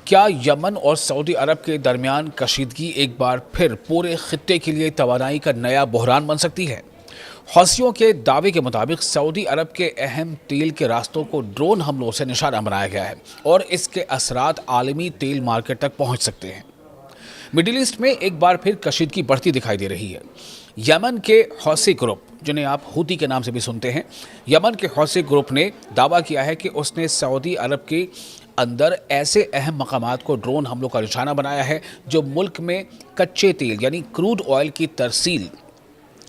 کیا یمن اور سعودی عرب کے درمیان کشیدگی ایک بار پھر پورے خطے کے لیے توانائی کا نیا بحران بن سکتی ہے؟ حوثیوں کے دعوے کے مطابق سعودی عرب کے اہم تیل کے راستوں کو ڈرون حملوں سے نشانہ بنایا گیا ہے اور اس کے اثرات عالمی تیل مارکیٹ تک پہنچ سکتے ہیں۔ مڈل ایسٹ میں ایک بار پھر کشیدگی بڑھتی دکھائی دے رہی ہے۔ یمن کے حوثی گروپ، جنہیں آپ ہوتی کے نام سے بھی سنتے ہیں، یمن کے حوثی گروپ نے دعویٰ کیا ہے کہ اس نے سعودی عرب کے اندر ایسے اہم مقامات کو ڈرون حملوں کا نشانہ بنایا ہے جو ملک میں کچے تیل یعنی کروڈ آئل کی ترسیل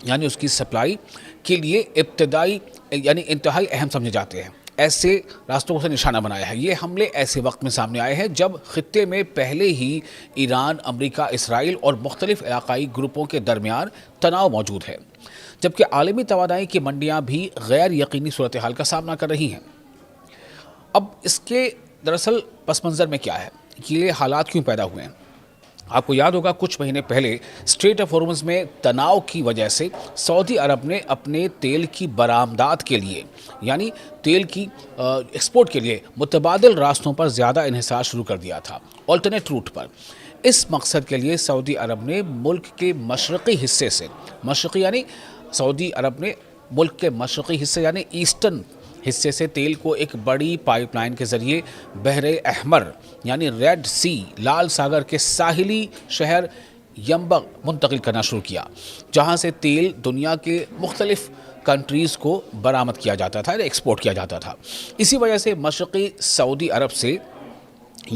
یعنی اس کی سپلائی کے لیے انتہائی اہم سمجھے جاتے ہیں۔ ایسے راستوں سے نشانہ بنایا ہے۔ یہ حملے ایسے وقت میں سامنے آئے ہیں جب خطے میں پہلے ہی ایران، امریکہ، اسرائیل اور مختلف علاقائی گروپوں کے درمیان تناؤ موجود ہے، جبکہ عالمی توانائی کی منڈیاں بھی غیر یقینی صورتحال کا سامنا کر رہی ہیں۔ اب اس کے دراصل پس منظر میں کیا ہے؟ یہ حالات کیوں پیدا ہوئے ہیں؟ آپ کو یاد ہوگا کچھ مہینے پہلے اسٹریٹ آف ہارمز میں تناؤ کی وجہ سے سعودی عرب نے اپنے تیل کی برآمدات کے لیے یعنی تیل کی ایکسپورٹ کے لیے متبادل راستوں پر زیادہ انحصار شروع کر دیا تھا، آلٹرنیٹ روٹ پر۔ اس مقصد کے لیے سعودی عرب نے ملک کے مشرقی حصے سے یعنی ایسٹرن حصے سے تیل کو ایک بڑی پائپ لائن کے ذریعے بحر احمر یعنی ریڈ سی، لال ساگر کے ساحلی شہر ینبع منتقل کرنا شروع کیا، جہاں سے تیل دنیا کے مختلف کنٹریز کو برآمد کیا جاتا تھا، ایکسپورٹ کیا جاتا تھا۔ اسی وجہ سے مشرقی سعودی عرب سے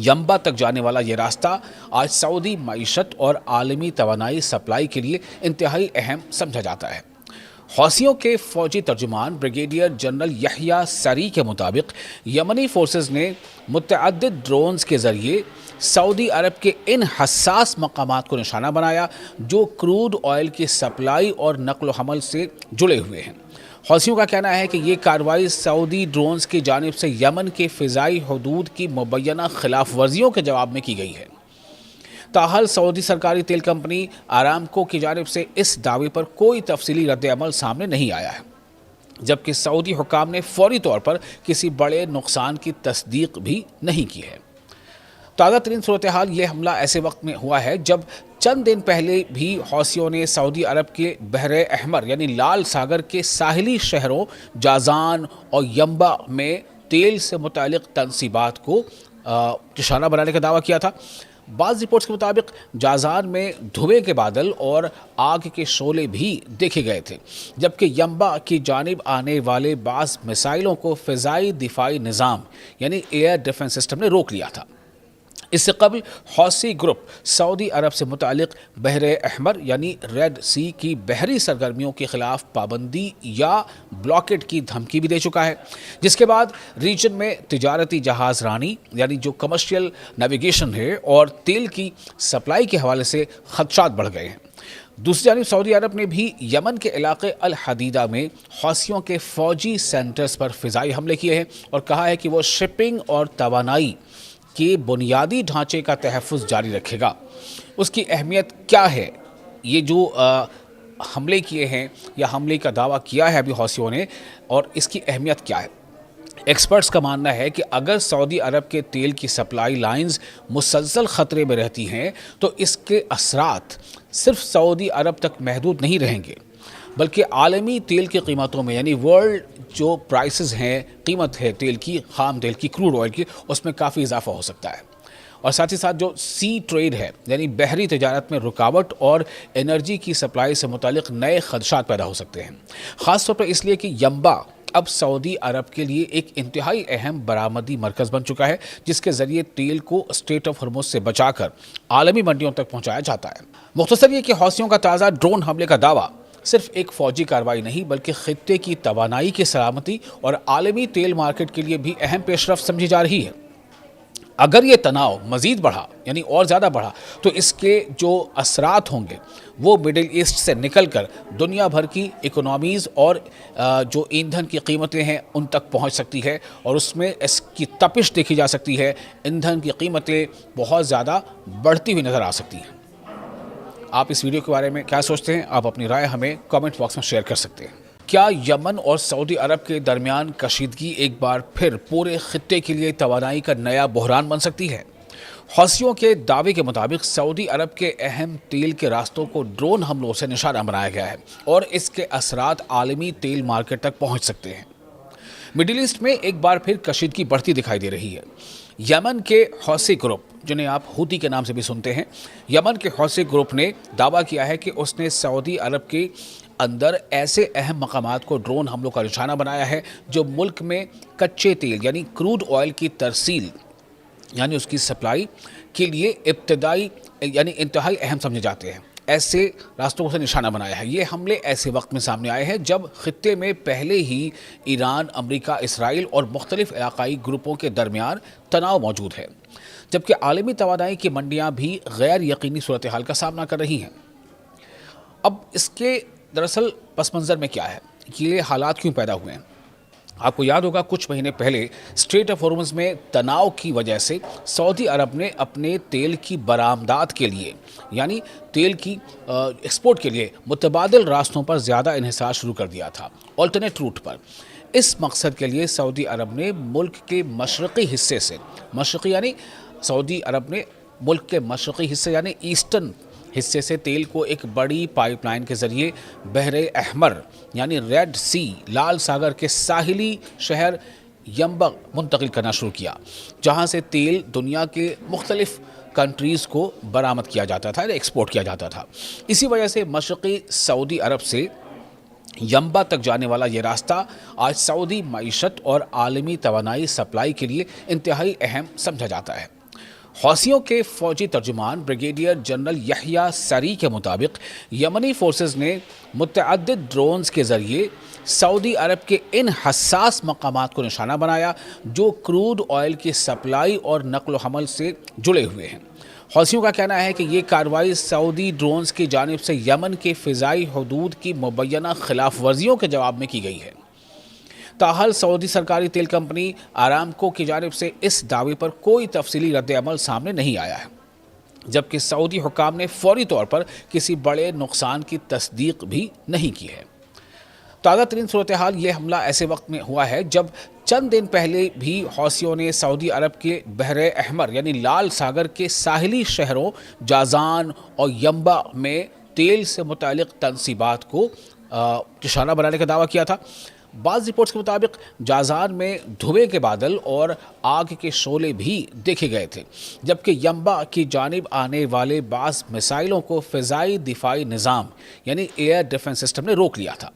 ینبع تک جانے والا یہ راستہ آج سعودی معیشت اور عالمی توانائی سپلائی کے لیے انتہائی اہم سمجھا جاتا ہے۔ حوثیوں کے فوجی ترجمان بریگیڈیئر جنرل یحییٰ سری کے مطابق یمنی فورسز نے متعدد ڈرونز کے ذریعے سعودی عرب کے ان حساس مقامات کو نشانہ بنایا جو کروڈ آئل کی سپلائی اور نقل و حمل سے جڑے ہوئے ہیں۔ حوثیوں کا کہنا ہے کہ یہ کارروائی سعودی ڈرونز کی جانب سے یمن کے فضائی حدود کی مبینہ خلاف ورزیوں کے جواب میں کی گئی ہے۔ تاحال سعودی سرکاری تیل کمپنی آرامکو کی جانب سے اس دعوے پر کوئی تفصیلی رد عمل سامنے نہیں آیا ہے، جبکہ سعودی حکام نے فوری طور پر کسی بڑے نقصان کی تصدیق بھی نہیں کی ہے۔ تازہ ترین صورتحال یہ حملہ ایسے وقت میں ہوا ہے جب چند دن پہلے بھی حوثیوں نے سعودی عرب کے بحر احمر یعنی لال ساگر کے ساحلی شہروں جازان اور ینبع میں تیل سے متعلق تنصیبات کو نشانہ بنانے کا دعویٰ کیا تھا۔ بعض رپورٹس کے مطابق جازان میں دھوئیں کے بادل اور آگ کے شعلے بھی دیکھے گئے تھے، جبکہ ینبع کی جانب آنے والے بعض میزائلوں کو فضائی دفاعی نظام یعنی ایئر ڈیفنس سسٹم نے روک لیا تھا۔ اس سے قبل حوثی گروپ سعودی عرب سے متعلق بحر احمر یعنی ریڈ سی کی بحری سرگرمیوں کے خلاف پابندی یا بلاکیڈ کی دھمکی بھی دے چکا ہے، جس کے بعد ریجن میں تجارتی جہاز رانی یعنی جو کمرشل نیویگیشن ہے اور تیل کی سپلائی کے حوالے سے خدشات بڑھ گئے ہیں۔ دوسری جانب سعودی عرب نے بھی یمن کے علاقے الحدیدہ میں حوثیوں کے فوجی سینٹرز پر فضائی حملے کیے ہیں اور کہا ہے کہ وہ شپنگ اور توانائی کے بنیادی ڈھانچے کا تحفظ جاری رکھے گا۔ اس کی اہمیت کیا ہے؟ یہ جو حملے کیے ہیں یا حملے کا دعویٰ کیا ہے ابھی حوثیوں نے، اور اس کی اہمیت کیا ہے؟ ایکسپرٹس کا ماننا ہے کہ اگر سعودی عرب کے تیل کی سپلائی لائنز مسلسل خطرے میں رہتی ہیں تو اس کے اثرات صرف سعودی عرب تک محدود نہیں رہیں گے، بلکہ عالمی تیل کی قیمتوں میں یعنی ورلڈ جو پرائسز ہیں، قیمت ہے تیل کی، خام تیل کی، کروڈ آئل کی، اس میں کافی اضافہ ہو سکتا ہے۔ اور ساتھ ہی ساتھ جو سی ٹریڈ ہے یعنی بحری تجارت میں رکاوٹ اور انرجی کی سپلائی سے متعلق نئے خدشات پیدا ہو سکتے ہیں، خاص طور پر اس لیے کہ ینبع اب سعودی عرب کے لیے ایک انتہائی اہم برآمدی مرکز بن چکا ہے جس کے ذریعے تیل کو اسٹریٹ آف ہرمز سے بچا کر عالمی منڈیوں تک پہنچایا جاتا ہے۔ مختصر یہ کہ حوثیوں کا تازہ ڈرون حملے کا دعویٰ صرف ایک فوجی کارروائی نہیں بلکہ خطے کی توانائی کی سلامتی اور عالمی تیل مارکیٹ کے لیے بھی اہم پیش رفت سمجھی جا رہی ہے۔ اگر یہ تناؤ مزید بڑھا یعنی اور زیادہ بڑھا تو اس کے جو اثرات ہوں گے وہ مڈل ایسٹ سے نکل کر دنیا بھر کی اکنامیز اور جو ایندھن کی قیمتیں ہیں ان تک پہنچ سکتی ہے، اور اس میں اس کی تپش دیکھی جا سکتی ہے۔ ایندھن کی قیمتیں بہت زیادہ بڑھتی ہوئی نظر آ سکتی ہیں۔ آپ اس ویڈیو کے بارے میں کیا سوچتے ہیں؟ آپ اپنی رائے ہمیں کامنٹ باکس میں شیئر کر سکتے ہیں۔ کیا یمن اور سعودی عرب کے درمیان کشیدگی ایک بار پھر پورے خطے کے لیے توانائی کا نیا بحران بن سکتی ہے؟ حوثیوں کے دعوے کے مطابق سعودی عرب کے اہم تیل کے راستوں کو ڈرون حملوں سے نشانہ بنایا گیا ہے اور اس کے اثرات عالمی تیل مارکیٹ تک پہنچ سکتے ہیں۔ مڈل ایسٹ میں ایک بار پھر کشیدگی بڑھتی دکھائی دے رہی ہے۔ یمن کے حوثی گروپ، جنہیں آپ ہوتی کے نام سے بھی سنتے ہیں، یمن کے حوثی گروپ نے دعویٰ کیا ہے کہ اس نے سعودی عرب کے اندر ایسے اہم مقامات کو ڈرون حملوں کا نشانہ بنایا ہے جو ملک میں کچے تیل یعنی کروڈ آئل کی ترسیل یعنی اس کی سپلائی کے لیے انتہائی اہم سمجھے جاتے ہیں۔ ایسے راستوں سے نشانہ بنایا ہے۔ یہ حملے ایسے وقت میں سامنے آئے ہیں جب خطے میں پہلے ہی ایران، امریکہ، اسرائیل اور مختلف علاقائی گروپوں کے درمیان تناؤ موجود ہے، جبکہ عالمی توانائی کی منڈیاں بھی غیر یقینی صورتحال کا سامنا کر رہی ہیں۔ اب اس کے دراصل پس منظر میں کیا ہے؟ یہ حالات کیوں پیدا ہوئے ہیں؟ آپ کو یاد ہوگا کچھ مہینے پہلے اسٹریٹ آف ہارمز میں تناؤ کی وجہ سے سعودی عرب نے اپنے تیل کی برآمدات کے لیے یعنی تیل کی ایکسپورٹ کے لیے متبادل راستوں پر زیادہ انحصار شروع کر دیا تھا، آلٹرنیٹ روٹ پر۔ اس مقصد کے لیے سعودی عرب نے ملک کے مشرقی حصے سے یعنی ایسٹرن حصے سے تیل کو ایک بڑی پائپ لائن کے ذریعے بحر احمر یعنی ریڈ سی لال ساگر کے ساحلی شہر ینبع منتقل کرنا شروع کیا، جہاں سے تیل دنیا کے مختلف کنٹریز کو برآمد کیا جاتا تھا، ایکسپورٹ کیا جاتا تھا۔ اسی وجہ سے مشرقی سعودی عرب سے ینبع تک جانے والا یہ راستہ آج سعودی معیشت اور عالمی توانائی سپلائی کے لیے انتہائی اہم سمجھا جاتا ہے۔ حوثیوں کے فوجی ترجمان بریگیڈیئر جنرل یحییٰ سری کے مطابق یمنی فورسز نے متعدد ڈرونز کے ذریعے سعودی عرب کے ان حساس مقامات کو نشانہ بنایا جو کروڈ آئل کی سپلائی اور نقل و حمل سے جڑے ہوئے ہیں۔ حوثیوں کا کہنا ہے کہ یہ کارروائی سعودی ڈرونز کی جانب سے یمن کے فضائی حدود کی مبینہ خلاف ورزیوں کے جواب میں کی گئی ہے۔ تاحال سعودی سرکاری تیل کمپنی آرامکو کی جانب سے اس دعوے پر کوئی تفصیلی رد عمل سامنے نہیں آیا ہے، جبکہ سعودی حکام نے فوری طور پر کسی بڑے نقصان کی تصدیق بھی نہیں کی ہے۔ تازہ ترین صورتحال یہ حملہ ایسے وقت میں ہوا ہے جب چند دن پہلے بھی حوثیوں نے سعودی عرب کے بحر احمر یعنی لال ساگر کے ساحلی شہروں جازان اور ینبع میں تیل سے متعلق تنصیبات کو نشانہ بنانے کا دعویٰ کیا تھا۔ بعض رپورٹس کے مطابق جازان میں دھوئے کے بادل اور آگ کے شعلے بھی دیکھے گئے تھے، جبکہ ینبع کی جانب آنے والے بعض میزائلوں کو فضائی دفاعی نظام یعنی ایئر ڈیفنس سسٹم نے روک لیا تھا۔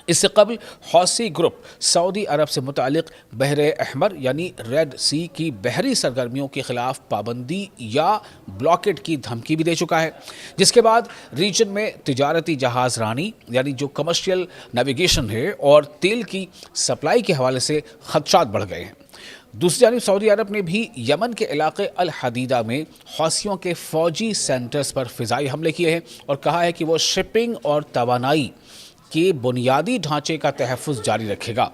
اس سے قبل حوثی گروپ سعودی عرب سے متعلق بحر احمر یعنی ریڈ سی کی بحری سرگرمیوں کے خلاف پابندی یا بلاکیٹ کی دھمکی بھی دے چکا ہے، جس کے بعد ریجن میں تجارتی جہاز رانی یعنی جو کمرشل نیویگیشن ہے اور تیل کی سپلائی کے حوالے سے خدشات بڑھ گئے ہیں۔ دوسری جانب سعودی عرب نے بھی یمن کے علاقے الحدیدہ میں حوثیوں کے فوجی سینٹرز پر فضائی حملے کیے ہیں اور کہا ہے کہ وہ شپنگ اور توانائی کے بنیادی ڈھانچے کا تحفظ جاری رکھے گا۔